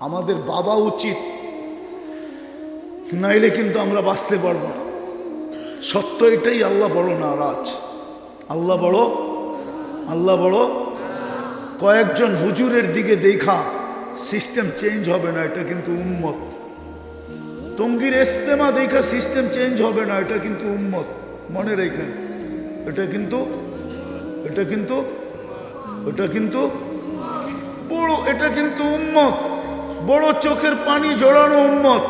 আমাদের বাবা উচিত, নাইলে কিন্তু আমরা বাঁচতে পারবো না। সত্য এটাই, আল্লাহ বড় নারাজ, আল্লাহ বড়, আল্লাহ বড়। কয়েকজন হুজুরের দিকে দেখা সিস্টেম চেঞ্জ হবে না, এটা কিন্তু উম্মত। টঙ্গীর ইস্তেমা দেখা সিস্টেম চেঞ্জ হবে না, এটা কিন্তু উম্মত। মনে রেখেন, এটা কিন্তু এটা কিন্তু এটা কিন্তু বড়, এটা কিন্তু উম্মত, বড় চোখের পানি জড়ানো উম্মত।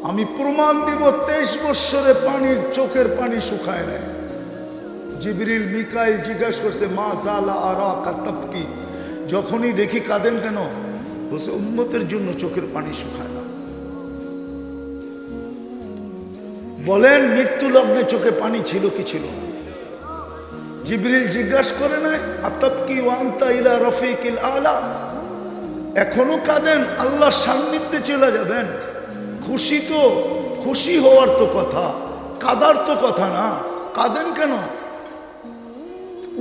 আমি প্রমাণ দিব 23 বৎসরে পানির চোখের পানি শুকায় নাই। জিবরিল মিকাইল জিজ্ঞাসা করছে, মা জালা আরা কাতাবকি, যখনই দেখি কাঁদেন কেন? বলছে উম্মতের জন্য চোখের পানি শুকায় না। বলেন মৃত্যু লগ্নে চোখে পানি ছিল কি ছিল? জিবরিল জিজ্ঞাসা করে নাই আতাবকি ওয়া আনতা ইলা রফিকিল আলা, এখনো কাঁদেন? আল্লাহর সান্নিধ্যে চলে যাবেন। খুশি তো, খুশি হওয়ার তো কথা, কাদার তো কথা না। কাঁদেন কেন?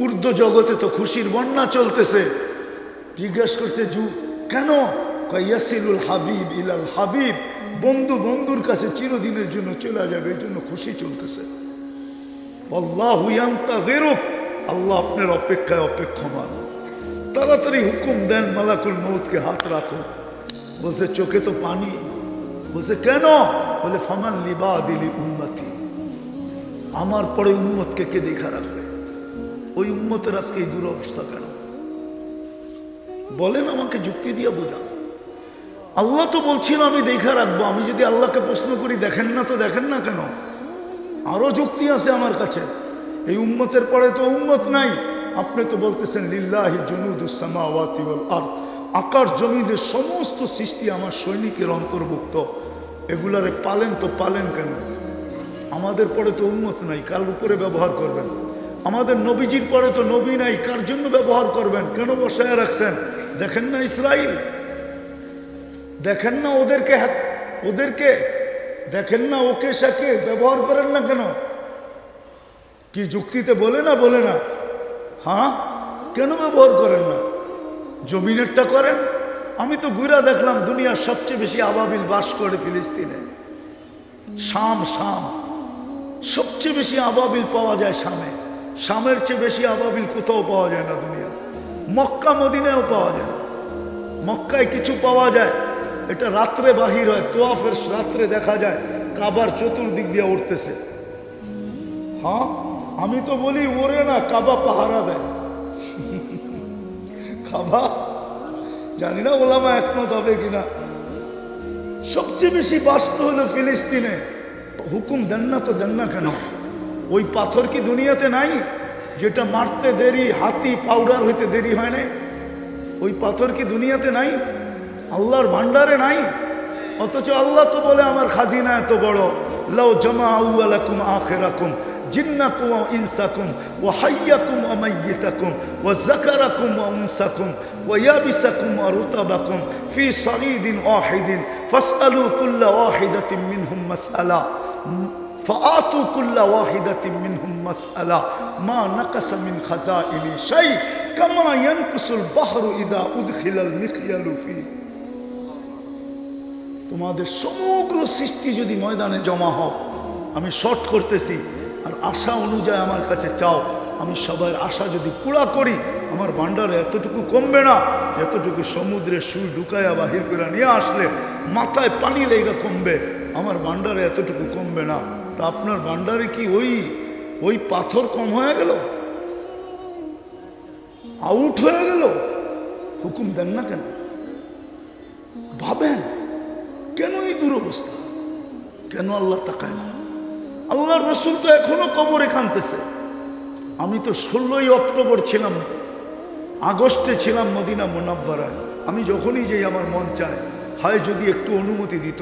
উর্দু জগতে তো খুশির বন্যা চলতেছে। জিজ্ঞাসা করছে কেন? ইয়াসিলুল হাবিব ইলাল হাবিব, বন্ধু বন্ধুর কাছে চিরদিনের জন্য চলে যাবে, এই জন্য খুশি চলতেছে। আল্লাহু ইয়ান্তাযিরুক, আল্লাহ আপনার অপেক্ষায় অপেক্ষমান। তাড়াতাড়ি হুকুম দেন মালাকুল মউতকে হাত রাখো। বলছে চোখে তো পানি। বলছে কেন? বলে ফামান লিবাদিলি উম্মতি, আমার পরে উম্মতকে কে দেখা রাখবে? ওই উম্মতের আজকে এই দুরবস্থা কেন? বলেন আমাকে, যুক্তি দিয়ে বোঝান। আল্লাহ তো বলছিল আমি দেখা রাখবো। আমি যদি আল্লাহকে প্রশ্ন করি দেখেন না, তো দেখেন না কেন? আরো যুক্তি আছে আমার কাছে। এই উম্মতের পরে তো উম্মত নাই। আপনি তো বলতেছেন লিল্লাহি জুনুদুস সামাওয়াতি ওয়াল আরদ, আকাশ জমিনের সমস্ত সৃষ্টি আমার সৈনিকের অন্তর্ভুক্ত। এগুলারে পালেন তো পালেন কেন? আমাদের পরে তো উম্মত নাই, কার উপরে ব্যবহার করবেন? আমাদের নবীজির পরে তো নবী নাই, কার জন্য ব্যবহার করবেন? কেন বসায় রাখছেন? দেখেন না ইসরাইল, দেখেন না ওদেরকে দেখেন না, ওকে সাকে ব্যবহার করেন না কেন? কি যুক্তিতে বলে না? বলে না? হ্যাঁ, কেন ব্যবহার করেন না? জমিনেরটা করেন। আমি তো ঘুরা দেখলাম দুনিয়ার সবচেয়ে বেশি আবাবিল বাস করে ফিলিস্তিনে। শাম সবচেয়ে বেশি আবাবিল পাওয়া যায় শামে। শামের চেয়ে বেশি আবাবিল কোথাও পাওয়া যায় না দুনিয়া। মক্কা মদিনায়ও পাওয়া যায় না। মক্কায় কিছু পাওয়া যায়, এটা রাত্রে বাহির হয়, তোয়াফের রাত্রে দেখা যায় কাবার চতুর্দিক দিয়ে উঠতেছে। হ্যাঁ, আমি তো বলি ওরে না, কাবা পাহারা দেয়। কাবা, জানি না ওলামা একমত হবে কিনা। সবচেয়ে বেশি বাস্ত হলো ফিলিস্তিনে। হুকুম দেন না তো দেন না কেন? ওই পাথর কি দুনিয়াতে নাই? যেটা মারতে দেরি, হাতি পাউডার হইতে দেরি হয় না, ওই পাথর কি দুনিয়াতে নাই? আল্লাহর ভান্ডারে নাই? অথচ আল্লাহ তো বলে আমার খাজিনা এত বড়, লাউ জামাউ আলাকুম আখিরাকুম জিন্নাকুম ওয়া ইনসাকুম ওয়া হাইয়াকুম ওয়া মাইয়িতাকুম ওয়া যাকারাকুম ওয়া উনসাকুম ওয়া ইয়াবিসাকুম ওয়া রুতাবাকুম ফি সাঈদিন ওয়াহিদিন ফাসআলু কুল্লা ওয়াহিদাতিন মিনহুম মাসআলা ফাআতু কুল্লা ওয়াহিদাতিন মিনহুম মাসআলা মা নাকাসা মিন খাজাইনি শাই কামা ইয়ানকুসুল বাহরু ইদা উদখিলাল মিখয়ালু ফি। তোমাদের সমগ্র সৃষ্টি যদি ময়দানে জমা হও, আমি শর্ট করতেছি, আর আশা অনুযায়ী আমার কাছে চাও, আমি সবার আশা যদি পুরা করি, আমার ভান্ডারে এতটুকু কমবে না যতটুকু সমুদ্রের সুর ঢুকাইয়া বাহির করে নিয়ে আসলে মাথায় পানি লেগে কমবে। আমার ভান্ডারে এতটুকু কমবে না। তা আপনার ভান্ডারে কি ওই পাথর কম হয়ে গেল? আউট হয়ে গেল? হুকুম দেন না কেন? ভাবেন কেন এই দুরবস্থা? কেন আল্লাহ তাকায় না? আল্লাহর রসুল তো এখনো কবরে কাঁদতেছে। আমি তো 16ই অক্টোবর ছিলাম, আগস্টে ছিলাম মদিনা মুনাব্বারায়। আমি যখনই যাই আমার মন চায়, হায় যদি একটু অনুমতি দিত,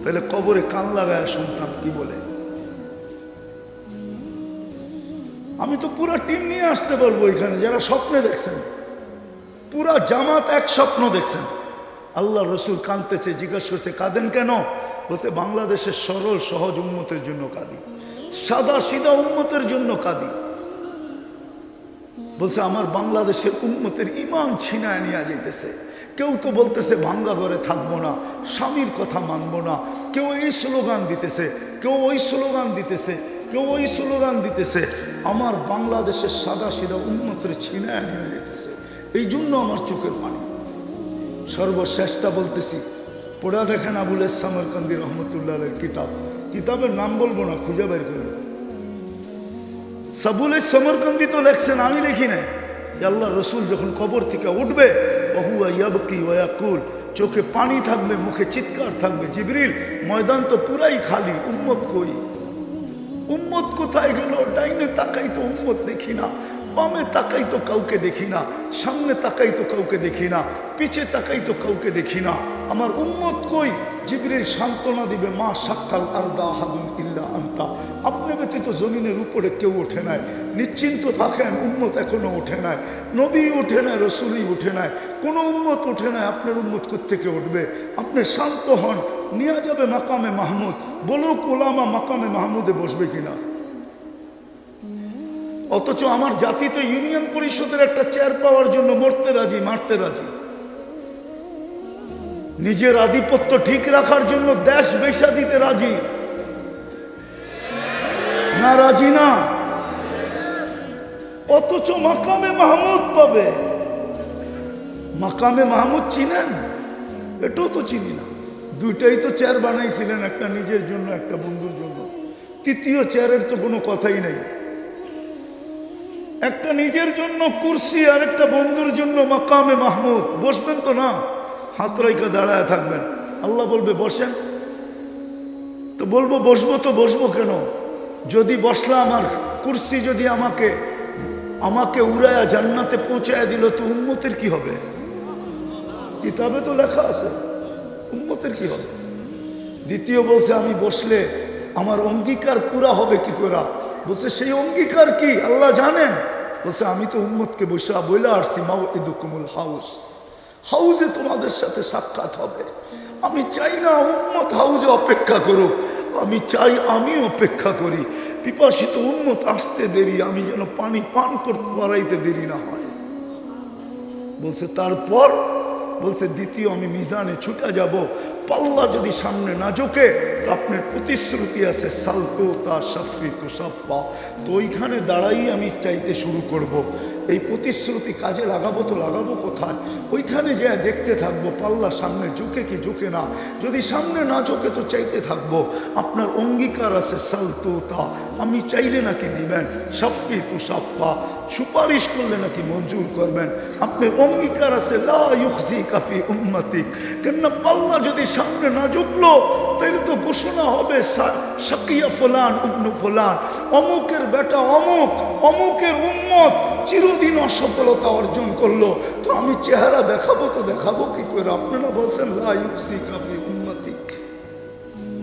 তাহলে কবরে কান লাগায় শুনতাম কি বলে। আমি তো পুরা টিম নিয়ে আসতে পারবো এখানে, যারা স্বপ্নে দেখছেন, পুরা জামাত এক স্বপ্ন দেখছেন। আল্লাহ রসুল কাঁদতেছে, জিজ্ঞাসা করছে কাঁদেন কেন? বলছে বাংলাদেশের সরল সহজ উম্মতের জন্য কাঁদি, সাদা সিধা উম্মতের জন্য কাঁদি। বলছে আমার বাংলাদেশের উম্মতের ইমান ছিনায় নিয়ে যাইতেছে, কেউ তো বলতেছে ভাঙ্গা ঘরে থাকবো না, স্বামীর কথা মানবো না, কেউ এই স্লোগান দিতেছে, কেউ ওই স্লোগান দিতেছে, কেউ ওই স্লোগান দিতেছে। আমার বাংলাদেশের সাদা সিধা উন্নতের ছিনায় নিয়ে যেতেছে। এই জন্য আমার চোখের পানি। সর্বশেষটা বলতেছি, পড়া দেখেন আবুল সামরকান্দি রহমতুল্লাহ কিতাব, কিতাবের নাম বলবো না, খুঁজে বের করবে। সাবুল সমরকান্দি তো লেখছেন, আমি লিখি নাই। আল্লাহ রসুল যখন কবর থেকে উঠবে, ওহুয়া ইয়াবকি ওয়া ইয়াকুল, চোখে পানি থাকবে, মুখে চিৎকার থাকবে, জিবরিল ময়দান তো পুরাই খালি, উম্মত কই, উম্মত কোথায় গেল? ডাইনে তাকাই তো উম্মত দেখি না, বামে তাকাই তো কাউকে দেখি না, সামনে তাকাই তো কাউকে দেখি না, পিছে তাকাই তো কাউকে দেখি না, আমার উম্মত কই? জিবরিল সান্ত্বনা দিবে, মা সাক্কাল আরদা আহাদুন ইল্লা আনতা, আপনি ব্যতীত জমিনের উপরে কেউ ওঠে নাই, নিশ্চিন্ত থাকেন, উম্মত এখনো ওঠে নাই, নবী ওঠে নাই, রসুলই ওঠে নাই, কোনো উম্মত ওঠে নাই, আপনার উম্মত কোত্থেকে উঠবে? আপনি শান্ত হন, নিয়ে যাবে মাকামে মাহমুদ, বলুক ওলামা মাকামে মাহমুদে বসবে কিনা। অথচ আমার জাতি তো ইউনিয়ন পরিষদের একটা চেয়ার পাওয়ার জন্য মরতে রাজি, মারতে রাজি, নিজের আধিপত্য ঠিক রাখার জন্য দেশ বেচা দিতে রাজি না, রাজি না। অথচ মাকামে মাহমুদ পাবে। মাকামে মাহমুদ চিনেন? এটাও তো চিনি না। দুইটাই তো চেয়ার বানাইছিলেন, একটা নিজের জন্য, একটা বন্ধুর জন্য। তৃতীয় চেয়ারের তো কোনো কথাই নেই। একটা নিজের জন্য কুরসি আর একটা বন্ধুর জন্য মাকামে মাহমুদ। বসবেন তো না, হাত রাইকা দাঁড়ায় থাকবেন। আল্লাহ বলবে বসেন, তো বলবো বসবো, তো বসবো কেন? যদি বসলা, আমার কুরসি যদি আমাকে উড়ায়া জান্নাতে পৌঁছায় দিল, তো উম্মতের কি হবে? কিতাবে তো লেখা আছে, উম্মতের কি হবে? দ্বিতীয় বলছে, আমি বসলে আমার অঙ্গীকার পুরা হবে কি করে? বলছে সেই অঙ্গীকার কি আল্লাহ জানেন? বলছে আমি তো উম্মতকে বইলা আসছি, মাউইদুকুমুল হাউস, হাউজে তোমাদের সাথে সাক্ষাৎ হবে। আমি চাই না উম্মত হাউজে অপেক্ষা করুক, আমি চাই আমি অপেক্ষা করি। পিপাসিত উম্মত আসতে দেরি, আমি যেন পানি পান করতে পারাইতে দেরি না হয়। বলছে তারপর, বলছে দ্বিতীয় আমি মিজানে ছুটে যাব, পাল্লা যদি সামনে না ঝোঁকে, তো আপনার প্রতিশ্রুতি আছে সালতো তা সাফি তো সাফা, তো ওইখানে দাঁড়াই আমি চাইতে শুরু করব। এই প্রতিশ্রুতি কাজে লাগাবো, তো লাগাবো কোথায়? ওইখানে যে দেখতে থাকবো পাল্লা সামনে ঝুঁকে কি ঝুঁকে না। যদি সামনে না ঝুঁকে তো চাইতে থাকবো। আপনার অঙ্গীকার আছে সালতো তা, আমি চাইলে নাকি দিবেন, সাফি তো সাফা, সুপারিশ করলে নাকি মঞ্জুর করবেন। আপনার অঙ্গীকার আছে লা ইউখজি কাফি উম্মতি, কেননা পাল্লা যদি সামনে না ঝুঁকলো, তাইলে তো ঘোষণা হবে শাকিয়া ফুলান ইবনু ফুলান, অমুকের বেটা অমুক, অমুকের উম্মত চিরদিন অসফলতা অর্জন করলো। তো আমি চেহারা দেখাবো, তো দেখাবো কি করে? আপনারা বলছেন লা ইউখজি কাফি উম্মতি,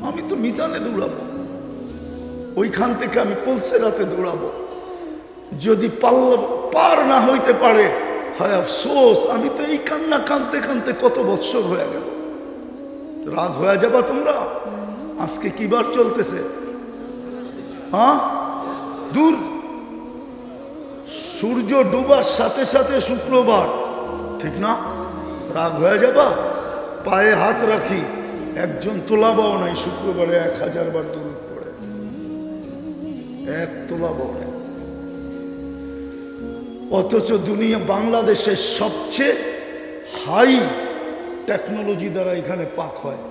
আমি তো মিজানে দৌড়াবো, ওইখান থেকে আমি পলসেরাতে দৌড়াবো। যদি পাল্লা পার না হইতে পারে, হয় আফসোস, আমি তো এই কান্না কানতে কানতে কত বৎসর হয়ে গেল। রাগ হয়ে যাবা তোমরা? আজকে কি বার চলতেছে? হ্যাঁ, দূর, সূর্য ডুবার সাথে সাথে শুক্রবার, ঠিক না? রাগ হয়ে যাবা? পায়ে হাত রাখি, একজন তোলাবাও নাই শুক্রবারে 1000 বার দরুদ পড়ে, এক তোলাবাও নাই। অথচ দুনিয়া, বাংলাদেশের সবচেয়ে হাই টেকনোলজি দ্বারা এখানে পাক হয়,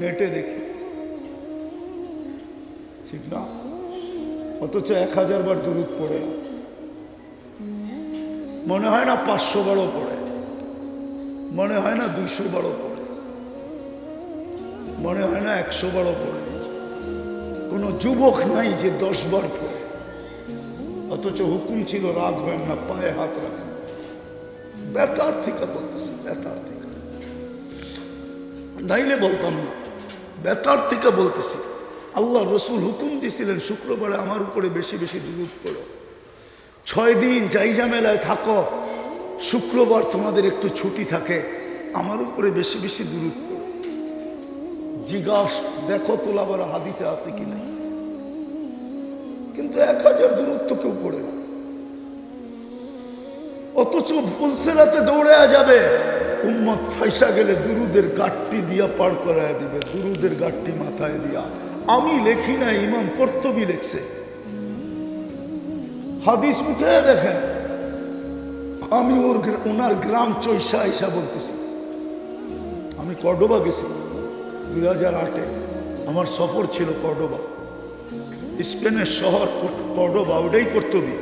নেটে দেখি, ঠিক না? অথচ 1000 বার দরুদ পড়ে, মনে হয় না 500 বারও পড়ে, মনে হয় না 200 বারও পড়ে, মনে হয় না 100 বারও পড়ে। কোনো যুবক নাই যে 10 বার পড়ে। অথচ হুকুম ছিল রাগ হয় না, পায়ে হাত রাখেন। বেতার থেকে বলতেছি, বেতার থেকে, নাইলে বলতাম না, বেতার থেকে বলতেছি। আল্লাহ রসুল হুকুম দিছিলেন শুক্রবারে আমার উপরে বেশি বেশি দুরূদ পড়ো, 6 দিন যাই ঝামেলায় থাকো, শুক্রবার তোমাদের একটু ছুটি থাকে, আমার উপরে বেশি বেশি দুরূদ পড়ো। জিজ্ঞাস দেখো তোলাবার হাদিসে আছে কি নাই, কিন্তু 1000 দরুদ তো কেউ পড়ে না। অথচ পুলসেরাতে দৌড়ে যাবে, উম্মত ফাইসা গেলে দুরুদের গাঠটি দিয়া পার করায় দিবে, দুরুদের গাঠটি মাথায় দিয়া। আমি লেখি না, ইমাম কর্তবী লেখছে। হাদিস উঠে দেখেন, আমি ওনার গ্রাম চৈশা আইসা বলতেছি। আমি কর্ডোবা গেছি 2008-এ, আমার সফর ছিল কর্ডোবা, স্পেনের শহর কর্ডোবা, ওটাই কর্তবী।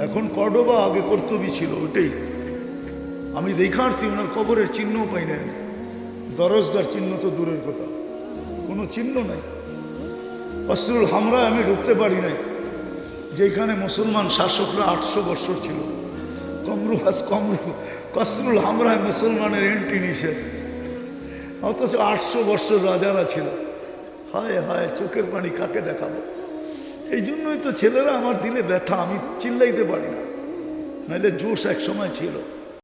এখন কর্ডোবা, আগে কর্তবী ছিল, ওটাই। আমি দেখা আসছি, ওনার কবরের চিহ্নও পাই না, দরজগার চিহ্ন তো দূরের কথা, কোনো চিহ্ন নাই। কসরুল হামরায় আমি ঢুকতে পারি নাই, যেখানে মুসলমান শাসকরা 800 বছর ছিল। কসরুল হামরায় মুসলমানের এন্ট্রি নিষেধ, অথচ 800 বছর রাজারা ছিল। হায় হায়, চোখের পানি কাকে দেখাবো? এই জন্যই তো ছেলেরা আমার দিলে ব্যথা, আমি চিল্লাইতে পারি না, নাহলে জোশ এক সময় ছিল।